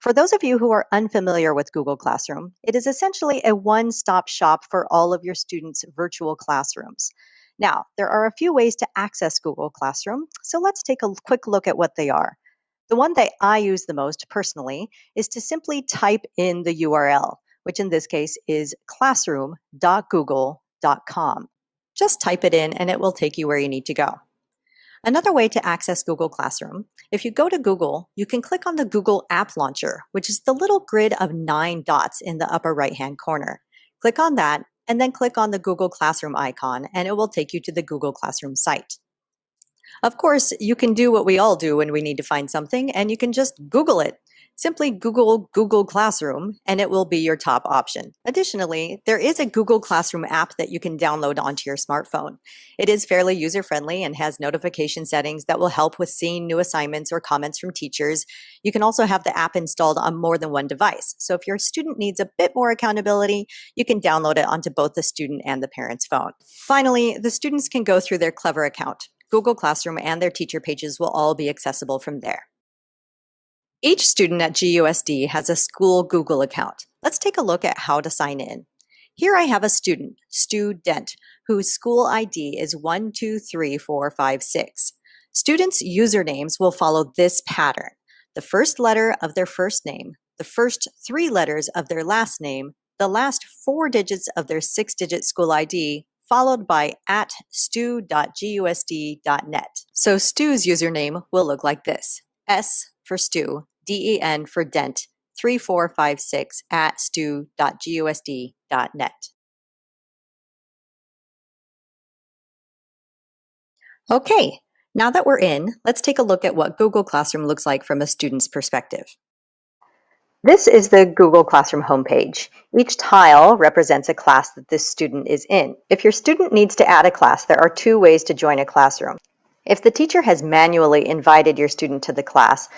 For those of you who are unfamiliar with Google Classroom, it is essentially a one stop shop for all of your students' virtual classrooms. Now, there are a few ways to access Google Classroom, so let's take a quick look at what they are. The one that I use the most personally is to simply type in the URL, which in this case is classroom.google.com. Just type it in and it will take you where you need to go. Another way to access Google Classroom, if you go to Google, you can click on the Google App Launcher, which is the little grid of 9 dots in the upper right-hand corner. Click on that, and then click on the Google Classroom icon, and it will take you to the Google Classroom site. Of course, you can do what we all do when we need to find something, and you can just Google it. Simply Google Google Classroom, and it will be your top option. Additionally, there is a Google Classroom app that you can download onto your smartphone. It is fairly user-friendly and has notification settings that will help with seeing new assignments or comments from teachers. You can also have the app installed on more than one device. So if your student needs a bit more accountability, you can download it onto both the student and the parent's phone. Finally, the students can go through their Clever account. Google Classroom and their teacher pages will all be accessible from there. Each student at GUSD has a school Google account. Let's take a look at how to sign in. Here I have a student, Stu Dent, whose school ID is 123456. Students' usernames will follow this pattern: the first letter of their first name, the first 3 letters of their last name, the last 4 digits of their 6-digit school ID, followed by @stu.gusd.net. So Stu's username will look like this: S for Stu, DEN for Dent, 3456 @stu.gusd.net. Okay, now that we're in, let's take a look at what Google Classroom looks like from a student's perspective. This is the Google Classroom homepage. Each tile represents a class that this student is in. If your student needs to add a class, there are 2 ways to join a classroom. If the teacher has manually invited your student to the class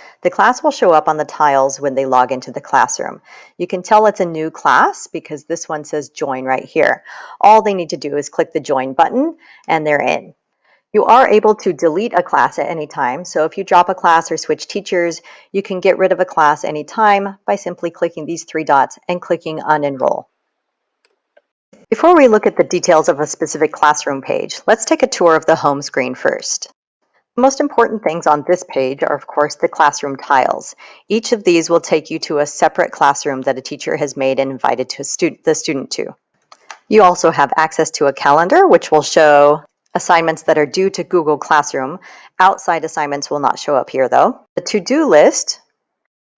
will show up on the tiles when they log into the classroom. You can tell it's a new class because this one says join right here. All they need to do is click the join button and they're in. You are able to delete a class at any time. So if you drop a class or switch teachers, you can get rid of a class anytime by simply clicking these 3 dots and clicking unenroll. Before we look at the details of a specific classroom page, let's take a tour of the home screen first. The most important things on this page are, of course, the classroom tiles. Each of these will take you to a separate classroom that a teacher has made and invited the student to. You also have access to a calendar, which will show assignments that are due to Google Classroom. Outside assignments will not show up here, though. The to-do list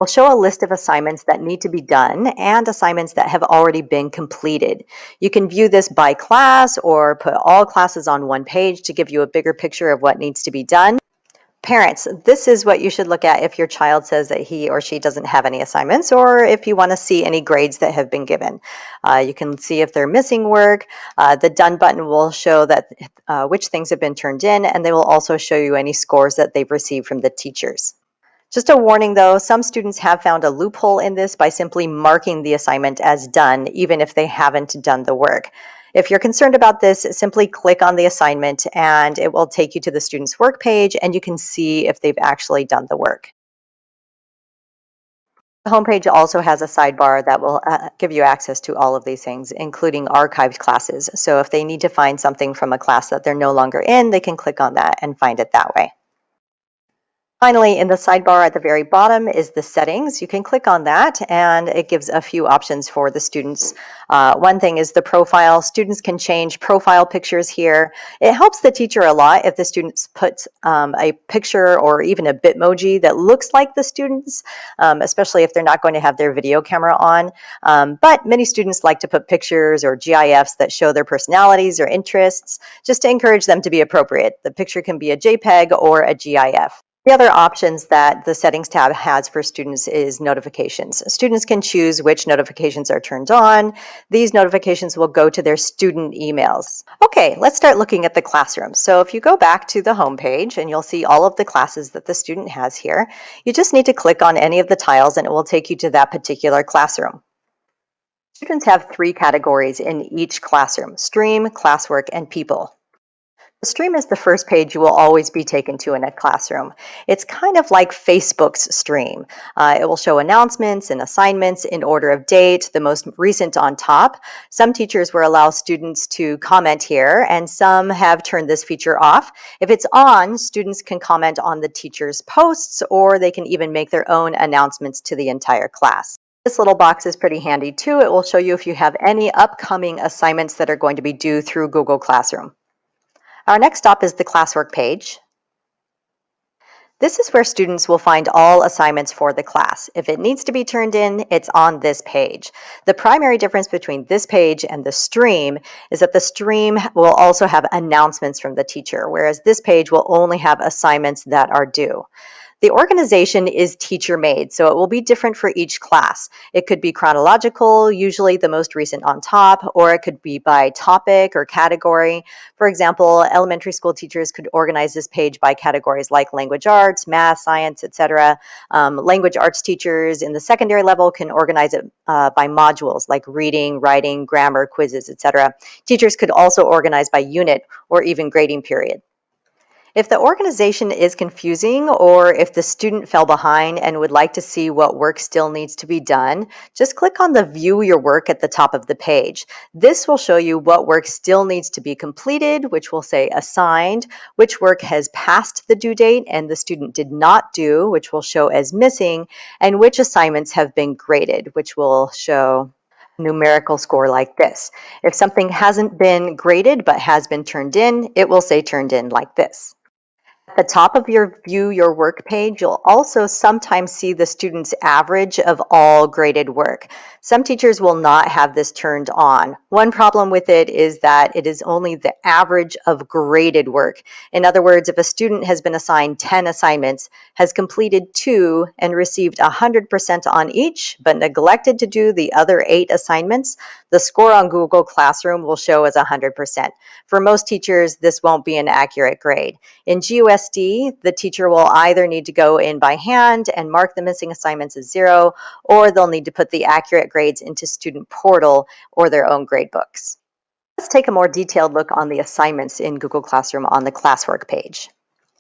will show a list of assignments that need to be done and assignments that have already been completed. You can view this by class or put all classes on one page to give you a bigger picture of what needs to be done. Parents, this is what you should look at if your child says that he or she doesn't have any assignments, or if you want to see any grades that have been given. You can see if they're missing work. The done button will show that which things have been turned in, and they will also show you any scores that they've received from the teachers. Just a warning though, some students have found a loophole in this by simply marking the assignment as done, even if they haven't done the work. If you're concerned about this, simply click on the assignment and it will take you to the student's work page and you can see if they've actually done the work. The homepage also has a sidebar that will give you access to all of these things, including archived classes. So if they need to find something from a class that they're no longer in, they can click on that and find it that way. Finally, in the sidebar at the very bottom is the settings. You can click on that and it gives a few options for the students. One thing is the profile. Students can change profile pictures here. It helps the teacher a lot if the students put a picture or even a Bitmoji that looks like the students, especially if they're not going to have their video camera on. But many students like to put pictures or GIFs that show their personalities or interests, just to encourage them to be appropriate. The picture can be a JPEG or a GIF. The other options that the settings tab has for students is notifications. Students can choose which notifications are turned on. These notifications will go to their student emails. Okay, let's start looking at the classroom. So if you go back to the home page and you'll see all of the classes that the student has here, you just need to click on any of the tiles and it will take you to that particular classroom. Students have 3 categories in each classroom: stream, classwork, and people. The stream is the first page you will always be taken to in a classroom. It's kind of like Facebook's stream. It will show announcements and assignments in order of date, the most recent on top. Some teachers will allow students to comment here, and some have turned this feature off. If it's on, students can comment on the teacher's posts, or they can even make their own announcements to the entire class. This little box is pretty handy too. It will show you if you have any upcoming assignments that are going to be due through Google Classroom. Our next stop is the classwork page. This is where students will find all assignments for the class. If it needs to be turned in, it's on this page. The primary difference between this page and the stream is that the stream will also have announcements from the teacher, whereas this page will only have assignments that are due. The organization is teacher-made, so it will be different for each class. It could be chronological, usually the most recent on top, or it could be by topic or category. For example, elementary school teachers could organize this page by categories like language arts, math, science, etc. Language arts teachers in the secondary level can organize it by modules like reading, writing, grammar, quizzes, etc. Teachers could also organize by unit or even grading period. If the organization is confusing or if the student fell behind and would like to see what work still needs to be done, just click on the View Your Work at the top of the page. This will show you what work still needs to be completed, which will say assigned, which work has passed the due date and the student did not do, which will show as missing, and which assignments have been graded, which will show numerical score like this. If something hasn't been graded but has been turned in, it will say turned in like this. At the top of your View Your Work page, you'll also sometimes see the student's average of all graded work. Some teachers will not have this turned on. One problem with it is that it is only the average of graded work. In other words, if a student has been assigned 10 assignments, has completed 2, and received 100% on each, but neglected to do the other 8 assignments, the score on Google Classroom will show as 100%. For most teachers, this won't be an accurate grade. In GUSD, the teacher will either need to go in by hand and mark the missing assignments as 0, or they'll need to put the accurate grades into Student Portal or their own grade books. Let's take a more detailed look on the assignments in Google Classroom on the classwork page.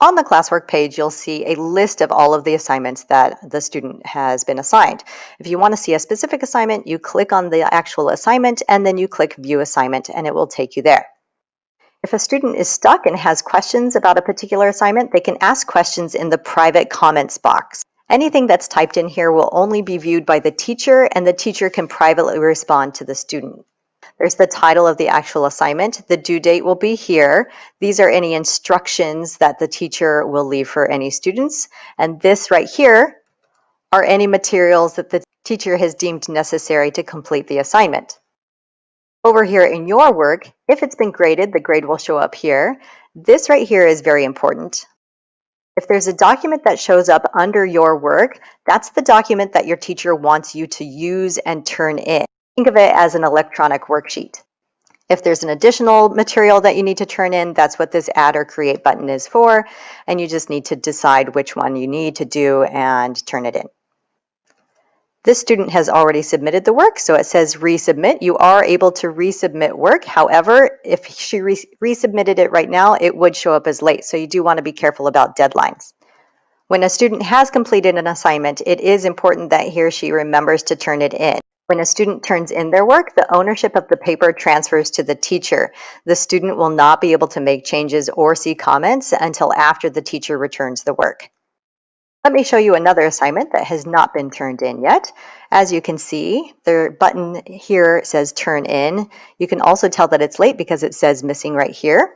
On the classwork page, you'll see a list of all of the assignments that the student has been assigned. If you want to see a specific assignment, you click on the actual assignment and then you click View Assignment and it will take you there. If a student is stuck and has questions about a particular assignment, they can ask questions in the private comments box. Anything that's typed in here will only be viewed by the teacher, and the teacher can privately respond to the student. There's the title of the actual assignment. The due date will be here. These are any instructions that the teacher will leave for any students. And this right here are any materials that the teacher has deemed necessary to complete the assignment. Over here in your work, if it's been graded, the grade will show up here. This right here is very important. If there's a document that shows up under your work, that's the document that your teacher wants you to use and turn in. Think of it as an electronic worksheet. If there's an additional material that you need to turn in, that's what this Add or Create button is for, and you just need to decide which one you need to do and turn it in. This student has already submitted the work, so it says resubmit. You are able to resubmit work. However, if she resubmitted it right now, it would show up as late, so you do want to be careful about deadlines. When a student has completed an assignment, it is important that he or she remembers to turn it in. When a student turns in their work, the ownership of the paper transfers to the teacher. The student will not be able to make changes or see comments until after the teacher returns the work. Let me show you another assignment that has not been turned in yet. As you can see, the button here says turn in. You can also tell that it's late because it says missing right here.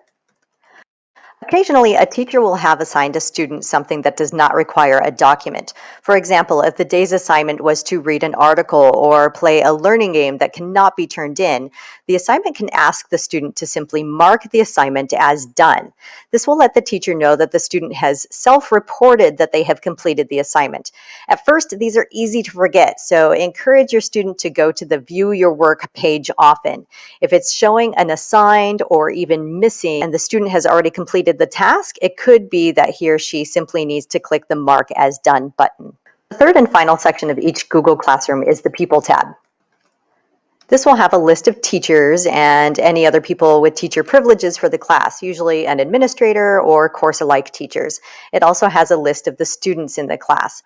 Occasionally, a teacher will have assigned a student something that does not require a document. For example, if the day's assignment was to read an article or play a learning game that cannot be turned in, the assignment can ask the student to simply mark the assignment as done. This will let the teacher know that the student has self-reported that they have completed the assignment. At first, these are easy to forget, so encourage your student to go to the View Your Work page often. If it's showing an assigned or even missing and the student has already completed the task, it could be that he or she simply needs to click the Mark as Done button. The third and final section of each Google Classroom is the People tab. This will have a list of teachers and any other people with teacher privileges for the class, usually an administrator or course-alike teachers. It also has a list of the students in the class.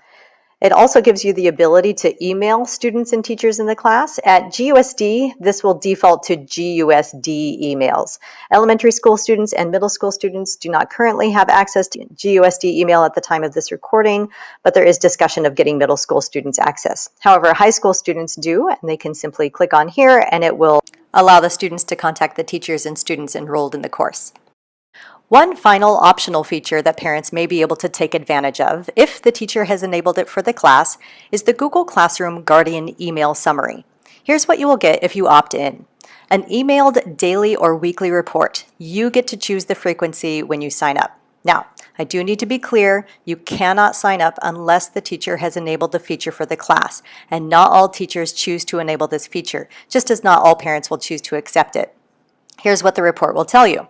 It also gives you the ability to email students and teachers in the class. At GUSD, this will default to GUSD emails. Elementary school students and middle school students do not currently have access to GUSD email at the time of this recording, but there is discussion of getting middle school students access. However, high school students do, and they can simply click on here and it will allow the students to contact the teachers and students enrolled in the course. One final optional feature that parents may be able to take advantage of, if the teacher has enabled it for the class, is the Google Classroom Guardian email summary. Here's what you will get if you opt in. An emailed daily or weekly report. You get to choose the frequency when you sign up. Now, I do need to be clear, you cannot sign up unless the teacher has enabled the feature for the class, and not all teachers choose to enable this feature, just as not all parents will choose to accept it. Here's what the report will tell you.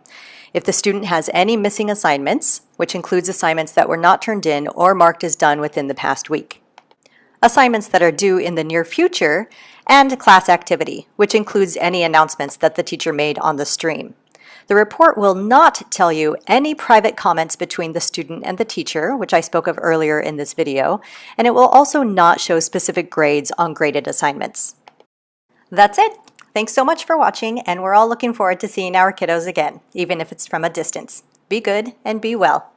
If the student has any missing assignments, which includes assignments that were not turned in or marked as done within the past week, assignments that are due in the near future, and class activity, which includes any announcements that the teacher made on the stream. The report will not tell you any private comments between the student and the teacher, which I spoke of earlier in this video, and it will also not show specific grades on graded assignments. That's it. Thanks so much for watching, and we're all looking forward to seeing our kiddos again, even if it's from a distance. Be good and be well.